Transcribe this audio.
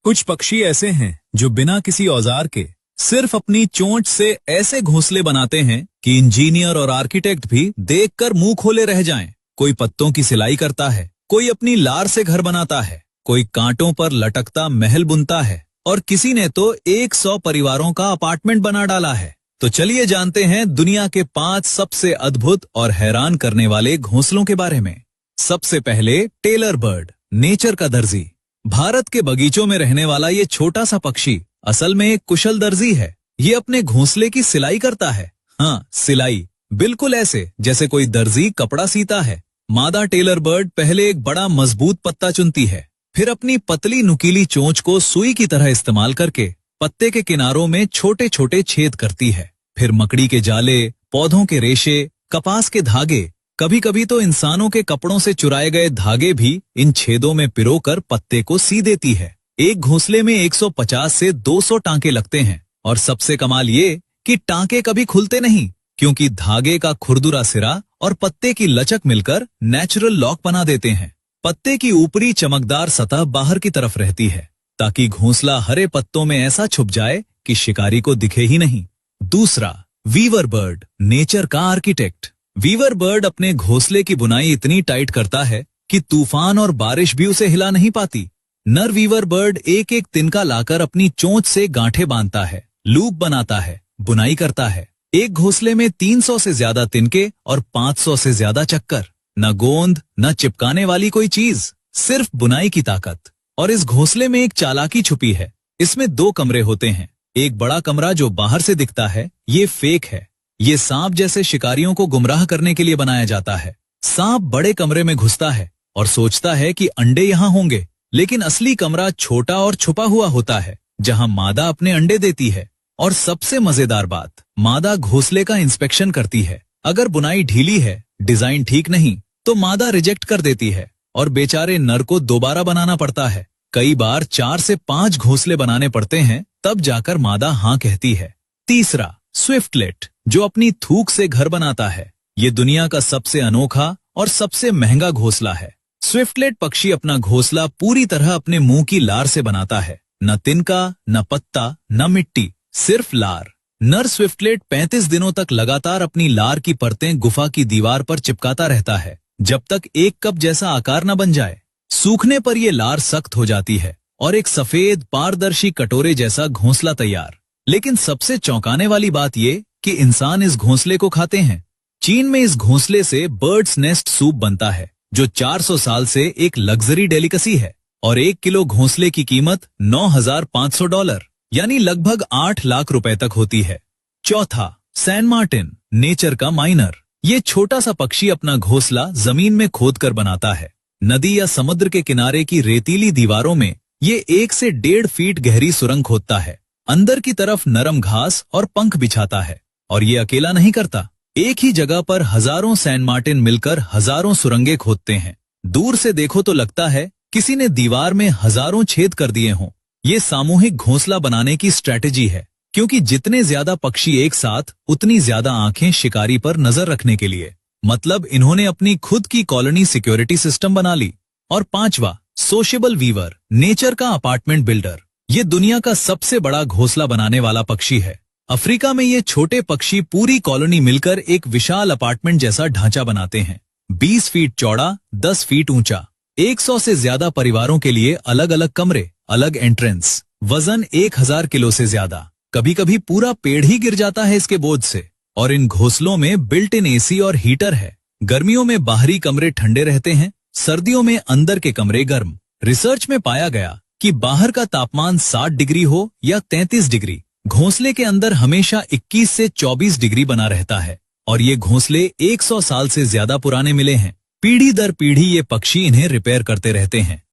कुछ पक्षी ऐसे हैं जो बिना किसी औजार के सिर्फ अपनी चोंच से ऐसे घोंसले बनाते हैं कि इंजीनियर और आर्किटेक्ट भी देखकर मुंह खोले रह जाएं। कोई पत्तों की सिलाई करता है, कोई अपनी लार से घर बनाता है, कोई कांटों पर लटकता महल बुनता है और किसी ने तो 100 परिवारों का अपार्टमेंट बना डाला है। तो चलिए जानते हैं दुनिया के 5 सबसे अद्भुत और हैरान करने वाले घोंसलों के बारे में। सबसे पहले टेलर बर्ड, नेचर का दर्जी। भारत के बगीचों में रहने वाला ये छोटा सा पक्षी असल में एक कुशल दर्जी है। ये अपने घोंसले की सिलाई करता है। हाँ, सिलाई, बिल्कुल ऐसे जैसे कोई दर्जी कपड़ा सीता है। मादा टेलर बर्ड पहले एक बड़ा मजबूत पत्ता चुनती है, फिर अपनी पतली नुकीली चोंच को सुई की तरह इस्तेमाल करके पत्ते के किनारों में छोटे छोटे छेद करती है। फिर मकड़ी के जाले, पौधों के रेशे, कपास के धागे, कभी कभी तो इंसानों के कपड़ों से चुराए गए धागे भी इन छेदों में पिरोकर पत्ते को सी देती है। एक घोंसले में 150 से 200 टांके लगते हैं और सबसे कमाल ये कि टांके कभी खुलते नहीं, क्योंकि धागे का खुरदुरा सिरा और पत्ते की लचक मिलकर नेचुरल लॉक बना देते हैं। पत्ते की ऊपरी चमकदार सतह बाहर की तरफ रहती है ताकि घोंसला हरे पत्तों में ऐसा छुप जाए कि शिकारी को दिखे ही नहीं। दूसरा, वीवर बर्ड, नेचर का आर्किटेक्ट। वीवर बर्ड अपने घोंसले की बुनाई इतनी टाइट करता है कि तूफान और बारिश भी उसे हिला नहीं पाती। नर वीवर बर्ड एक एक तिनका लाकर अपनी चोंच से गांठें बांधता है, लूप बनाता है, बुनाई करता है। एक घोंसले में 300 से ज्यादा तिनके और 500 से ज्यादा चक्कर। न गोंद, न चिपकाने वाली कोई चीज, सिर्फ बुनाई की ताकत। और इस घोंसले में एक चालाकी छुपी है। इसमें 2 कमरे होते हैं। एक बड़ा कमरा जो बाहर से दिखता है, ये फेक है। ये सांप जैसे शिकारियों को गुमराह करने के लिए बनाया जाता है। सांप बड़े कमरे में घुसता है और सोचता है कि अंडे यहाँ होंगे, लेकिन असली कमरा छोटा और छुपा हुआ होता है जहाँ मादा अपने अंडे देती है। और सबसे मजेदार बात, मादा घोंसले का इंस्पेक्शन करती है। अगर बुनाई ढीली है, डिजाइन ठीक नहीं, तो मादा रिजेक्ट कर देती है और बेचारे नर को दोबारा बनाना पड़ता है। कई बार 4 से 5 घोंसले बनाने पड़ते हैं, तब जाकर मादा हाँ कहती है। तीसरा, स्विफ्टलेट, जो अपनी थूक से घर बनाता है। ये दुनिया का सबसे अनोखा और सबसे महंगा घोंसला है। स्विफ्टलेट पक्षी अपना घोंसला पूरी तरह अपने मुंह की लार से बनाता है। न तिनका, न पत्ता, न मिट्टी, सिर्फ लार। नर स्विफ्टलेट 35 दिनों तक लगातार अपनी लार की परतें गुफा की दीवार पर चिपकाता रहता है, जब तक एक कप जैसा आकार न बन जाए। सूखने पर ये लार सख्त हो जाती है और एक सफेद पारदर्शी कटोरे जैसा घोंसला तैयार। लेकिन सबसे चौंकाने वाली बात ये कि इंसान इस घोंसले को खाते हैं। चीन में इस घोंसले से बर्ड्स नेस्ट सूप बनता है, जो 400 साल से एक लग्जरी डेलिकेसी है। और 1 किलो घोंसले की कीमत $9,500, यानी लगभग 8 लाख रुपए तक होती है। चौथा, सैन मार्टिन, नेचर का माइनर। ये छोटा सा पक्षी अपना घोंसला जमीन में खोदकर बनाता है। नदी या समुद्र के किनारे की रेतीली दीवारों में ये 1 से 1.5 फीट गहरी सुरंग खोदता है। अंदर की तरफ नरम घास और पंख बिछाता है। और ये अकेला नहीं करता, एक ही जगह पर हजारों सैन मार्टिन मिलकर हजारों सुरंगें खोदते हैं। दूर से देखो तो लगता है किसी ने दीवार में हजारों छेद कर दिए हों। ये सामूहिक घोंसला बनाने की स्ट्रैटेजी है, क्योंकि जितने ज्यादा पक्षी एक साथ, उतनी ज्यादा आंखें शिकारी पर नजर रखने के लिए। मतलब इन्होंने अपनी खुद की कॉलोनी सिक्योरिटी सिस्टम बना ली। और पांचवा, सोशेबल वीवर, नेचर का अपार्टमेंट बिल्डर। ये दुनिया का सबसे बड़ा घोंसला बनाने वाला पक्षी है। अफ्रीका में ये छोटे पक्षी पूरी कॉलोनी मिलकर एक विशाल अपार्टमेंट जैसा ढांचा बनाते हैं। 20 फीट चौड़ा, 10 फीट ऊंचा। 100 से ज्यादा परिवारों के लिए अलग अलग कमरे, अलग एंट्रेंस। वजन 1000 किलो से ज्यादा। कभी कभी पूरा पेड़ ही गिर जाता है इसके बोझ से। और इन घोंसलों में बिल्ट इन एसी और हीटर है। गर्मियों में बाहरी कमरे ठंडे रहते हैं, सर्दियों में अंदर के कमरे गर्म। रिसर्च में पाया गया कि बाहर का तापमान 60 डिग्री हो या 33 डिग्री, घोंसले के अंदर हमेशा 21 से 24 डिग्री बना रहता है। और ये घोंसले 100 साल से ज्यादा पुराने मिले हैं। पीढ़ी दर पीढ़ी ये पक्षी इन्हें रिपेयर करते रहते हैं।